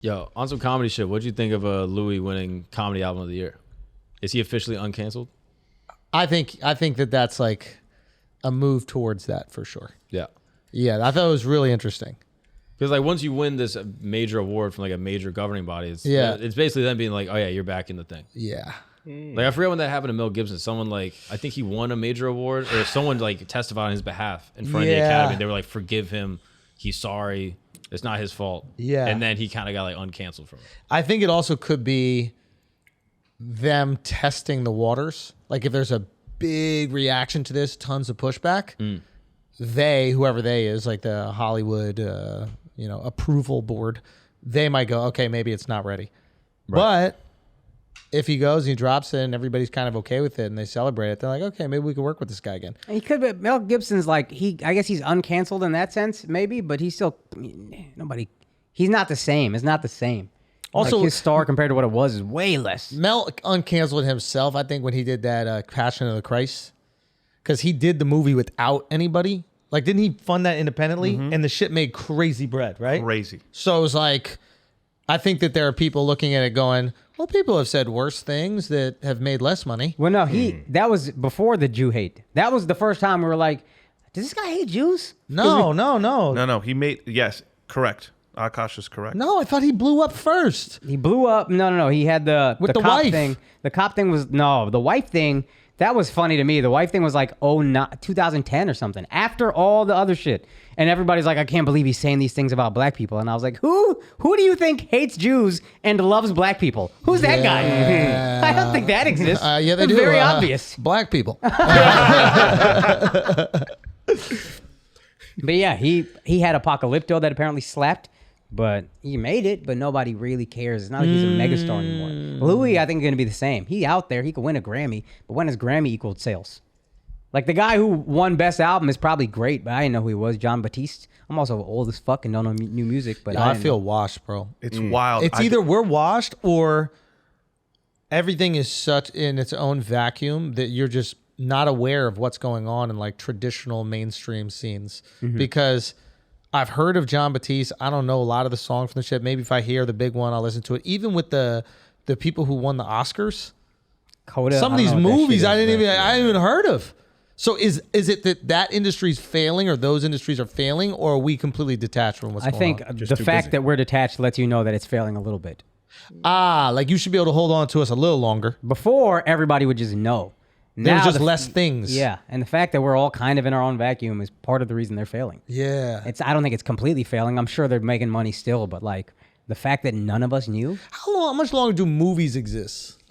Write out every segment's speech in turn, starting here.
Yo, on some comedy shit, what'd you think of Louis winning Comedy Album of the Year? Is he officially uncanceled? I think that's like a move towards that for sure. Yeah. Yeah, I thought it was really interesting. Because like once you win this major award from like a major governing body, it's basically them being like, oh yeah, you're back in the thing. Yeah. Like I forget when that happened to Mel Gibson. Someone like, I think he won a major award or someone like testified on his behalf in front of the Academy. They were like, forgive him. He's sorry. It's not his fault. Yeah. And then he kind of got like uncanceled from it. I think it also could be them testing the waters. Like if there's a big reaction to this, tons of pushback, whoever they is, like the Hollywood, approval board, they might go, okay, maybe it's not ready. Right. But if he goes and he drops it and everybody's kind of okay with it and they celebrate it, they're like, okay, maybe we can work with this guy again. He could be. Mel Gibson's like, I guess he's uncanceled in that sense, maybe, but he's still, he's not the same. It's not the same. Also, like his star compared to what it was is way less. Mel uncanceled himself, I think, when he did that Passion of the Christ, because he did the movie without anybody. Like, didn't he fund that independently? Mm-hmm. And the shit made crazy bread, right? Crazy. So it was like, I think that there are people looking at it going, well, people have said worse things that have made less money. Well, no, that was before the Jew hate. That was the first time we were like, does this guy hate Jews? No. He made, yes, correct. Akaash is correct. No, I thought he blew up first. He blew up. No. He had the cop wife thing. The cop thing was, the wife thing. That was funny to me. The wife thing was like 2010 or something. After all the other shit. And everybody's like, I can't believe he's saying these things about black people. And I was like, who do you think hates Jews and loves black people? Who's that guy? I don't think that exists. Yeah, they do. Very obvious. Black people. But yeah, he had Apocalypto that apparently slapped. But he made it, but nobody really cares. It's not like he's a megastar anymore. Louis, I think, is going to be the same. He out there. He could win a Grammy, but when has Grammy equaled sales? Like, the guy who won Best Album is probably great, but I didn't know who he was, John Batiste. I'm also old as fuck and don't know new music, but I feel washed, bro. It's wild. It's either we're washed or everything is such in its own vacuum that you're just not aware of what's going on in, like, traditional mainstream scenes. Mm-hmm. Because I've heard of John Batiste. I don't know a lot of the songs from the shit. Maybe if I hear the big one, I'll listen to it. Even with the people who won the Oscars, Coda, some of these movies I didn't even heard of. So is it that industry's failing, or those industries are failing, or are we completely detached from what's going on? I think the fact that we're detached lets you know that it's failing a little bit. Like you should be able to hold on to us a little longer. Before, everybody would just know. There's just less things. Yeah, and the fact that we're all kind of in our own vacuum is part of the reason they're failing. Yeah. I don't think it's completely failing. I'm sure they're making money still, but like the fact that none of us knew. How much longer do movies exist?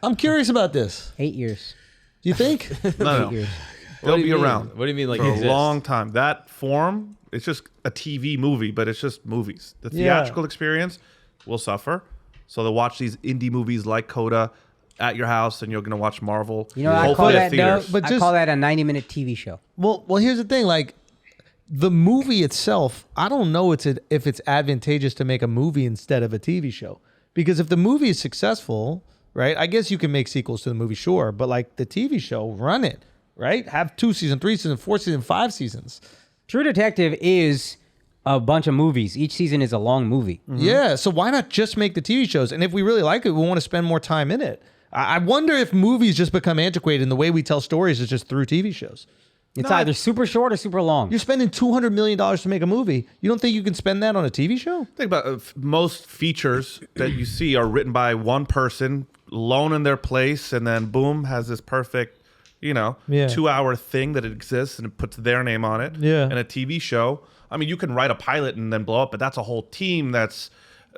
I'm curious about this. 8 years. Do you think? No. 8 years. They'll be around. What do you mean, like, for exist? a long time? That form, it's just a TV movie, but it's just movies. The theatrical experience will suffer. So they'll watch these indie movies like Coda at your house, and you're going to watch Marvel. You know, I call that I call that a 90-minute TV show. Well, here's the thing. Like, the movie itself, I don't know if it's advantageous to make a movie instead of a TV show. Because if the movie is successful, right, I guess you can make sequels to the movie, sure. But like the TV show, run it, right? Have 2 seasons, 3 seasons, 4 seasons, 5 seasons. True Detective is a bunch of movies. Each season is a long movie. Mm-hmm. Yeah, so why not just make the TV shows? And if we really like it, we want to spend more time in it. I wonder if movies just become antiquated and the way we tell stories is just through TV shows. It's either super short or super long. You're spending $200 million to make a movie. You don't think you can spend that on a TV show? Think about most features that you see are written by one person, alone in their place, and then boom, has this perfect, 2-hour thing that it exists and it puts their name on it. Yeah. And a TV show, I mean, you can write a pilot and then blow up, but that's a whole team. That's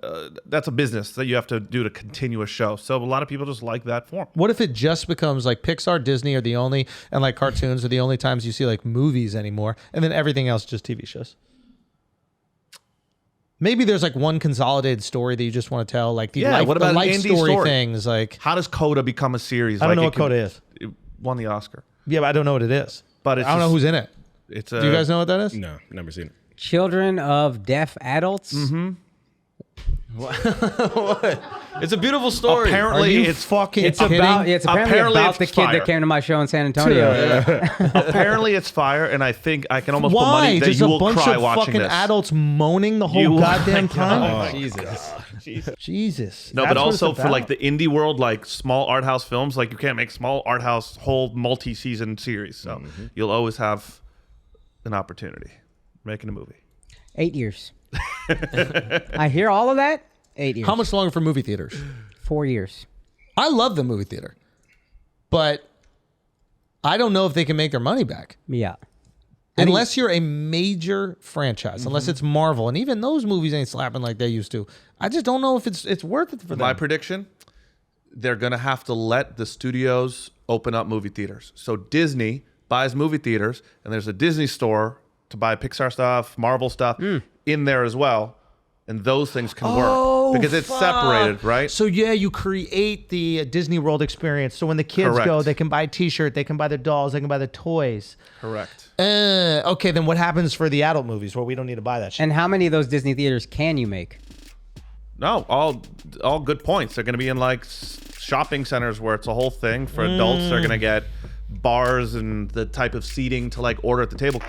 a business that you have to do to continue a show. So a lot of people just like that form. What if it just becomes like Pixar, Disney are the only, and like cartoons are the only times you see like movies anymore, and then everything else just TV shows? Maybe there's like one consolidated story that you just want to tell, like the life story things. Like, how does Coda become a series? I don't know what Coda is. It won the Oscar. Yeah, but I don't know what it is. But I don't know who's in it. Do you guys know what that is? No, never seen it. Children of deaf adults. Mm-hmm. What? It's a beautiful story. Apparently, Are you it's fucking It's kidding? apparently about the it's kid fire. that came to my show in San Antonio. apparently it's fire, and I think I can almost put Why? money that Just you a will bunch cry of watching fucking this. adults moaning the whole You- goddamn Oh time. my Jesus. Jesus. No, That's but what it's also for about? like the indie world, like small art house films, like you can't make small art house whole multi-season series. So you'll always have an opportunity making a movie. 8 years. I hear all of that. 8 years. How much longer for movie theaters? 4 years. I love the movie theater, but I don't know if they can make their money back. Yeah. Unless you're a major franchise, unless it's Marvel, and even those movies ain't slapping like they used to. I just don't know if it's worth it for them. My prediction, they're going to have to let the studios open up movie theaters. So Disney buys movie theaters, and there's a Disney store to buy Pixar stuff, Marvel stuff in there as well. And those things can work because it's separated, right? So yeah, you create the Disney World experience. So when the kids Correct. go, they can buy a T-shirt, they can buy the dolls, they can buy the toys. Correct. Okay, then what happens for the adult movies where we don't need to buy that shit? And how many of those Disney theaters can you make? No, all good points. They're going to be in like shopping centers where it's a whole thing. For adults, they're going to get bars and the type of seating to like order at the table.